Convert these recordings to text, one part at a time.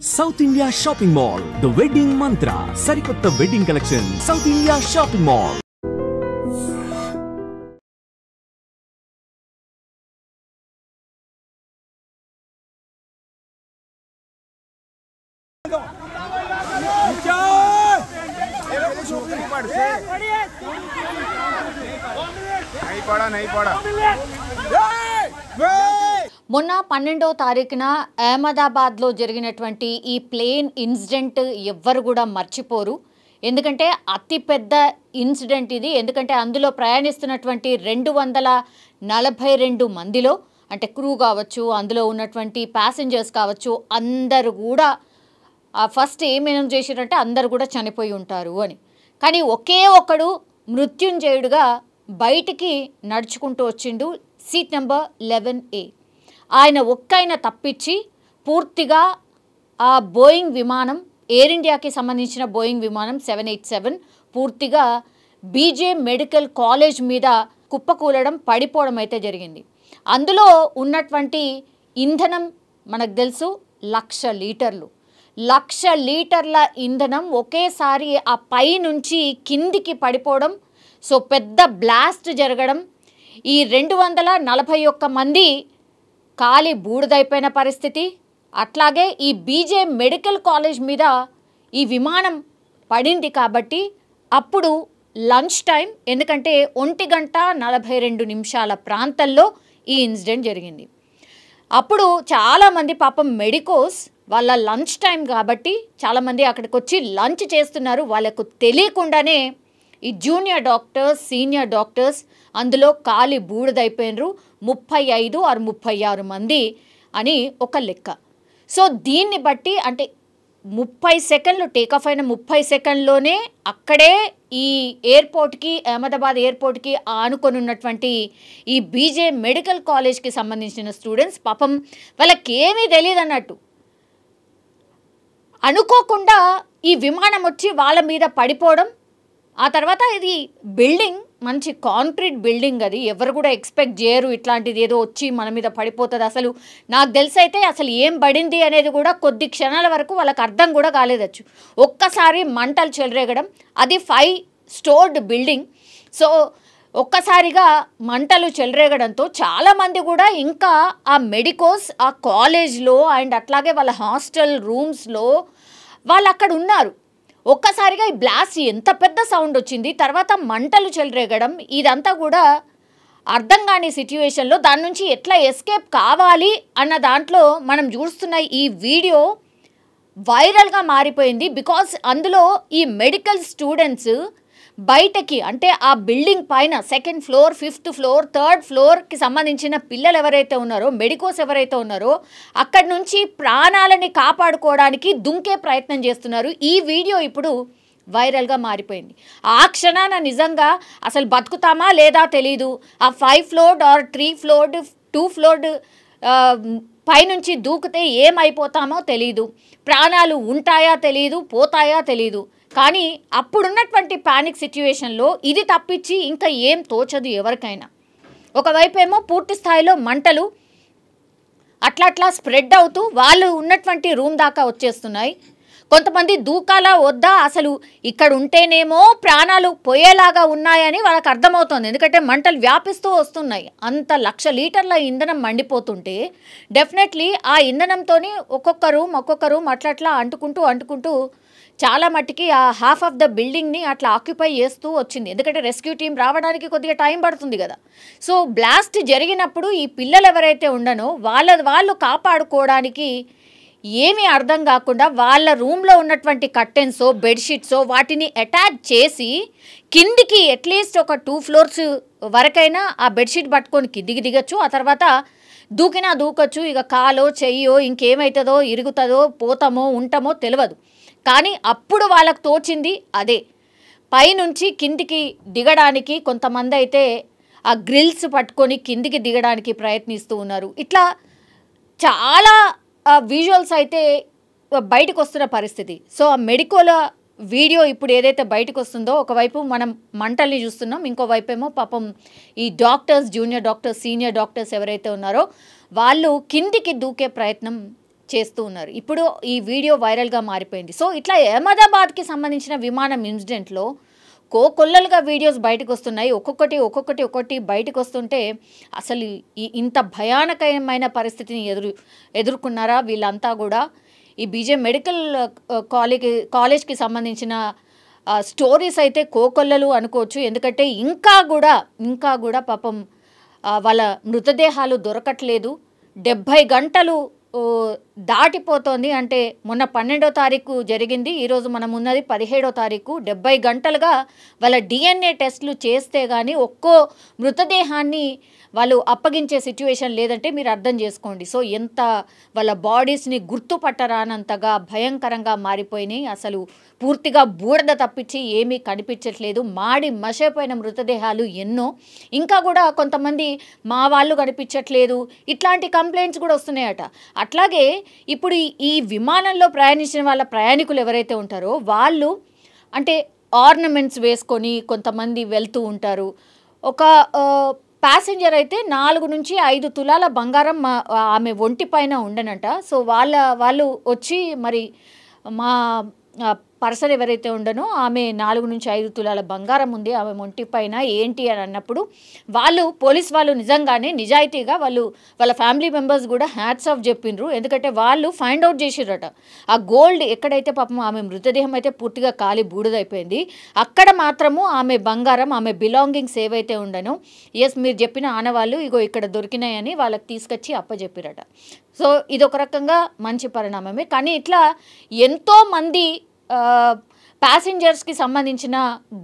South India Shopping Mall, The Wedding Mantra, Sarikotta Wedding Collection, South India Shopping Mall. नहीं पड़ा మొన్న 12వ తారీఖున అహ్మదాబాద్లో జరిగినటువంటి ఈ ప్లేన్ ఇన్సిడెంట్ ఎవ్వరు కూడా మర్చిపోరు. ఎందుకంటే అతి పెద్ద ఇన్సిడెంట్ ఇది. ఎందుకంటే అందులో ప్రయాణిస్తున్నటువంటి 242 మందిలో అంటే క్రూ కావచ్చు, అందులో ఉన్నటువంటి ప్యాసింజర్స్ కావచ్చు, అందరూ కూడా ఫస్ట్ ఏమేం చేశారంటే అందరూ కూడా చనిపోయి ఉంటారు అని. కానీ ఒకే ఒక్కడు మృత్యుంజయుడుగా బయటికి నడుచుకుంటూ వచ్చిండు, సీట్ నెంబర్ 11A. ఆయన ఒక్కైనా తప్పించి పూర్తిగా ఆ బోయింగ్ విమానం, ఎయిర్ ఇండియాకి సంబంధించిన బోయింగ్ విమానం 787 పూర్తిగా బీజే మెడికల్ కాలేజ్ మీద కుప్పకూలడం, పడిపోవడం అయితే జరిగింది. అందులో ఉన్నటువంటి ఇంధనం మనకు తెలుసు 1,00,000 లీటర్లు. 1,00,000 లీటర్ల ఇంధనం ఒకేసారి ఆ పై నుంచి కిందికి పడిపోవడం, సో పెద్ద బ్లాస్ట్ జరగడం, ఈ 241 మంది కాలి బూడిదైపోయిన పరిస్థితి. అట్లాగే ఈ బీజే మెడికల్ కాలేజ్ మీద ఈ విమానం పడింది కాబట్టి అప్పుడు లంచ్ టైం, ఎందుకంటే 1:42 ప్రాంతంలో ఈ ఇన్సిడెంట్ జరిగింది. అప్పుడు చాలామంది పాపం మెడికోస్ వాళ్ళ లంచ్ టైం కాబట్టి చాలామంది అక్కడికి వచ్చి లంచ్ చేస్తున్నారు. వాళ్ళకు తెలియకుండానే ఈ జూనియర్ డాక్టర్స్, సీనియర్ డాక్టర్స్ అందులో కాలి బూడిదైపోయినరు. 35 or 36 మంది అని ఒక లెక్క. సో దీన్ని బట్టి అంటే 30 సెకండ్లు టేకాఫ్ అయిన 30 సెకండ్లోనే అక్కడే ఈ ఎయిర్పోర్ట్కి, అహ్మదాబాద్ ఎయిర్పోర్ట్కి ఆనుకొని ఉన్నటువంటి ఈ బీజే మెడికల్ కాలేజ్కి సంబంధించిన స్టూడెంట్స్ పాపం వాళ్ళకి ఏమీ తెలియదు అన్నట్టు అనుకోకుండా ఈ విమానం వచ్చి వాళ్ళ మీద పడిపోవడం. ఆ తర్వాత ఇది బిల్డింగ్ మంచి కాంక్రీట్ బిల్డింగ్, అది ఎవరు కూడా ఎక్స్పెక్ట్ చేయరు ఇట్లాంటిది ఏదో వచ్చి మన మీద పడిపోతుంది. అసలు నాకు తెలిసైతే అసలు ఏం పడింది అనేది కూడా కొద్ది క్షణాల వరకు వాళ్ళకి అర్థం కూడా కాలేదచ్చు. ఒక్కసారి మంటలు చెలరేగడం, అది 5 స్టోర్డ్ బిల్డింగ్. సో ఒక్కసారిగా మంటలు చెలరేగడంతో చాలామంది కూడా ఇంకా ఆ మెడికోస్ ఆ కాలేజ్లో అండ్ అట్లాగే వాళ్ళ హాస్టల్ రూమ్స్లో వాళ్ళు అక్కడ ఉన్నారు. ఒక్కసారిగా ఈ బ్లాస్ట్ ఎంత పెద్ద సౌండ్ వచ్చింది, తర్వాత మంటలు చెలరేగడం, ఇదంతా కూడా అర్థం కాని సిచ్యువేషన్లో దాని నుంచి ఎట్లా ఎస్కేప్ కావాలి అన్న దాంట్లో మనం చూస్తున్న ఈ వీడియో వైరల్గా మారిపోయింది. బికాస్ అందులో ఈ మెడికల్ స్టూడెంట్స్ బయటకి అంటే ఆ బిల్డింగ్ పైన 2nd floor, 5th floor, 3rd ఫ్లోర్కి సంబంధించిన పిల్లలు ఎవరైతే ఉన్నారో, మెడికోస్ ఎవరైతే ఉన్నారో అక్కడి నుంచి ప్రాణాలని కాపాడుకోవడానికి దుంకే ప్రయత్నం చేస్తున్నారు. ఈ వీడియో ఇప్పుడు వైరల్గా మారిపోయింది. ఆ క్షణాన నిజంగా అసలు బతుకుతామా లేదా తెలీదు. ఆ 5 ఫ్లోర్డ్ ఆర్ 3 ఫ్లోర్డ్ 2 ఫ్లోర్డ్ పైనుంచి దూకితే ఏమైపోతామో తెలీదు, ప్రాణాలు ఉంటాయా తెలీదు, పోతాయా తెలీదు. కానీ అప్పుడున్నటువంటి ప్యానిక్ సిచ్యువేషన్లో ఇది తప్పించి ఇంకా ఏం తోచదు ఎవరికైనా. ఒకవైపు ఏమో పూర్తి స్థాయిలో మంటలు అట్లా స్ప్రెడ్ అవుతూ వాళ్ళు ఉన్నటువంటి రూమ్ దాకా వచ్చేస్తున్నాయి. కొంతమంది దూకాలా వద్దా, అసలు ఇక్కడ ఉంటేనేమో ప్రాణాలు పోయేలాగా ఉన్నాయని వాళ్ళకి అర్థమవుతుంది. ఎందుకంటే మంటలు వ్యాపిస్తూ వస్తున్నాయి. అంత 1,00,000 లీటర్ల ఇంధనం మండిపోతుంటే డెఫినెట్లీ ఆ ఇంధనంతో ఒక్కొక్క రూమ్ అట్లా అంటుకుంటూ చాలా మట్టికి ఆ హాఫ్ ఆఫ్ ద బిల్డింగ్ని అట్లా ఆక్యుపై చేస్తూ వచ్చింది. ఎందుకంటే రెస్క్యూ టీం రావడానికి కొద్దిగా టైం పడుతుంది కదా. సో బ్లాస్ట్ జరిగినప్పుడు ఈ పిల్లలు ఎవరైతే ఉండనో వాళ్ళు కాపాడుకోవడానికి ఏమీ అర్థం కాకుండా వాళ్ళ రూమ్లో ఉన్నటువంటి కర్టెన్సో, బెడ్షీట్సో వాటిని అటాచ్ చేసి కిందికి అట్లీస్ట్ ఒక 2 ఫ్లోర్స్ వరకైనా ఆ బెడ్షీట్ పట్టుకొని కిందికి దిగచ్చు. ఆ తర్వాత దూకినా దూకొచ్చు. ఇక కాలో చెయ్యో ఇంకేమవుతుందో, ఇరుగుతుందో, పోతామో ఉంటామో తెలియదు. కానీ అప్పుడు వాళ్ళకు తోచింది అదే, పైనుంచి కిందికి దిగడానికి కొంతమంది అయితే ఆ గ్రిల్స్ పట్టుకొని కిందికి దిగడానికి ప్రయత్నిస్తూ ఉన్నారు. ఇట్లా చాలా విజువల్స్ అయితే బయటకు వస్తున్న పరిస్థితి. సో ఆ మెడికోల వీడియో ఇప్పుడు ఏదైతే బయటకు వస్తుందో, ఒకవైపు మనం మంటల్ని చూస్తున్నాం, ఇంకోవైపు ఏమో పాపం ఈ doctors, junior doctors, senior doctors ఎవరైతే ఉన్నారో వాళ్ళు కిందికి దూకే ప్రయత్నం చేస్తూ ఉన్నారు. ఇప్పుడు ఈ వీడియో వైరల్గా మారిపోయింది. సో ఇట్లా అహ్మదాబాద్కి సంబంధించిన విమానం ఇన్సిడెంట్లో కోకొల్లలుగా వీడియోస్ బయటకు వస్తున్నాయి. ఒక్కొక్కటి బయటకు వస్తుంటే అసలు ఇంత భయానకమైన పరిస్థితిని ఎదుర్కొన్నారా వీళ్ళంతా కూడా. ఈ బీజే మెడికల్ కాలేజ్కి సంబంధించిన స్టోరీస్ అయితే కోకొల్లలు అనుకోవచ్చు. ఎందుకంటే ఇంకా కూడా పాపం వాళ్ళ మృతదేహాలు దొరకట్లేదు. 70 గంటలు దాటిపోతోంది. అంటే మొన్న 12వ తారీఖు జరిగింది, ఈరోజు మనం ఉన్నది 17వ తారీఖు. 70 గంటలుగా వాళ్ళ DNA టెస్టులు చేస్తే కానీ ఒక్కో మృతదేహాన్ని వాళ్ళు అప్పగించే సిచ్యువేషన్ లేదంటే మీరు అర్థం చేసుకోండి. సో ఎంత వాళ్ళ బాడీస్ని గుర్తుపట్టరానంతగా భయంకరంగా మారిపోయినాయి. అసలు పూర్తిగా బూడిద తప్పించి ఏమీ కనిపించట్లేదు. మాడి మసైపోయిన మృతదేహాలు ఎన్నో. ఇంకా కూడా కొంతమంది మా వాళ్ళు కనిపించట్లేదు, ఇట్లాంటి కంప్లైంట్స్ కూడా వస్తున్నాయట. అట్లాగే ఇప్పుడు ఈ విమానంలో ప్రయాణించిన వాళ్ళ ప్రయాణికులు ఎవరైతే ఉంటారో వాళ్ళు అంటే ఆర్నమెంట్స్ వేసుకొని కొంతమంది వెళ్తూ ఉంటారు. ఒక ప్యాసింజర్ అయితే 4 నుంచి 5 తులాల బంగారం ఆమె ఒంటి పైన ఉండనంట. సో వాళ్ళు వచ్చి మరి మా పర్సన్ ఎవరైతే ఉండనో ఆమె 4 నుంచి 5 తులాల బంగారం ఉంది ఆమె ఒంటి పైన ఏంటి అని అన్నప్పుడు పోలీస్ వాళ్ళు నిజంగానే నిజాయితీగా వాళ్ళ ఫ్యామిలీ మెంబర్స్ కూడా హ్యాట్స్ ఆఫ్ చెప్పిండ్రు. ఎందుకంటే వాళ్ళు ఫైండ్ అవుట్ చేసిరట ఆ గోల్డ్ ఎక్కడైతే పాపం ఆమె మృతదేహం అయితే పూర్తిగా కాలి బూడిదైపోయింది, అక్కడ మాత్రము ఆమె బంగారం ఆమె బిలాంగింగ్స్ ఏవైతే ఉండనో మీరు చెప్పిన ఆనవాళ్ళు ఇగో ఇక్కడ దొరికినాయని వాళ్ళకి తీసుకొచ్చి అప్పచెప్పిరట. సో ఇదొక రకంగా మంచి పరిణామమే. కానీ ఇట్లా ఎంతోమంది ప్యాసింజర్స్కి సంబంధించిన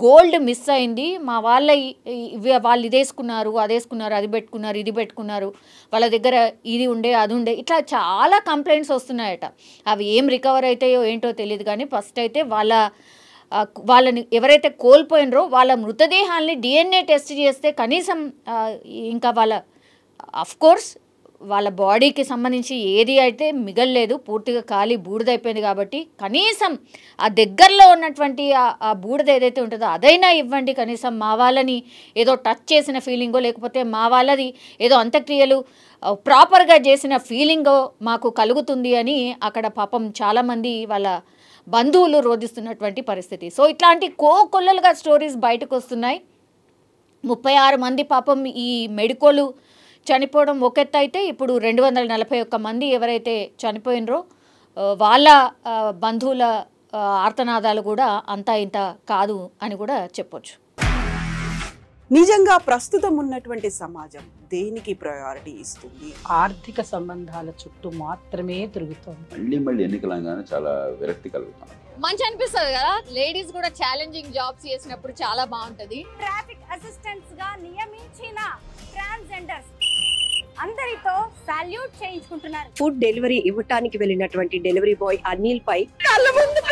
గోల్డ్ మిస్ అయింది. మా వాళ్ళు ఇదేసుకున్నారు అదేసుకున్నారు అది పెట్టుకున్నారు ఇది పెట్టుకున్నారు వాళ్ళ దగ్గర ఇది ఉండే అది ఉండే ఇట్లా చాలా కంప్లైంట్స్ వస్తున్నాయట. అవి ఏం రికవర్ అవుతాయో ఏంటో తెలియదు. కానీ ఫస్ట్ అయితే వాళ్ళని ఎవరైతే కోల్పోయినరో వాళ్ళ మృతదేహాల్ని DNA టెస్ట్ చేస్తే కనీసం ఇంకా అఫ్కోర్స్ వాళ్ళ బాడీకి సంబంధించి ఏది అయితే మిగలలేదు, పూర్తిగా కాలి బూడిదైపోయింది. కాబట్టి కనీసం ఆ దగ్గరలో ఉన్నటువంటి ఆ బూడిద ఏదైతే ఉంటుందో అదైనా ఇవ్వండి. కనీసం మా వాళ్ళని ఏదో టచ్ చేసిన ఫీలింగో లేకపోతే మా వాళ్ళది ఏదో అంత్యక్రియలు ప్రాపర్గా చేసిన ఫీలింగో మాకు కలుగుతుంది అని అక్కడ పాపం చాలామంది వాళ్ళ బంధువులు రోధిస్తున్నటువంటి పరిస్థితి. సో ఇట్లాంటి కోకొల్లలుగా స్టోరీస్ బయటకు వస్తున్నాయి. 36 మంది పాపం ఈ మెడికోలు చనిపోవడం ఒక ఎత్తు అయితే ఇప్పుడు 241 మంది ఎవరైతే చనిపోయినరో వాళ్ళ బంధువుల ఆర్తనాదాలు కూడా అంతా ఇంత కాదు అని కూడా చెప్పొచ్చు. నిజంగా ప్రస్తుతం ఉన్నటువంటి సమాజం దేనికి ప్రయారిటీ ఇస్తుంది? ఆర్థిక సంబంధాల చుట్టూ మాత్రమే తిరుగుతుంది. మళ్ళీ ఎన్నికలంగానే చాలా విరక్తి కలుగుతాం. మంచి అనిపిస్తుంది కదా, లేడీస్ కూడా ఛాలెంజింగ్ జాబ్స్ చేసినప్పుడు చాలా బాగుంటది. ట్రాఫిక్ అసిస్టెంట్స్ గా నియమించిన ట్రాన్స్జెండర్స్ అందరితో సాల్యూట్ చేయించుకుంటున్నారు. ఫుడ్ డెలివరీ ఇవ్వటానికి వెళ్ళినటువంటి డెలివరీ బాయ్ అనిల్ పై కళ్ళ ముందు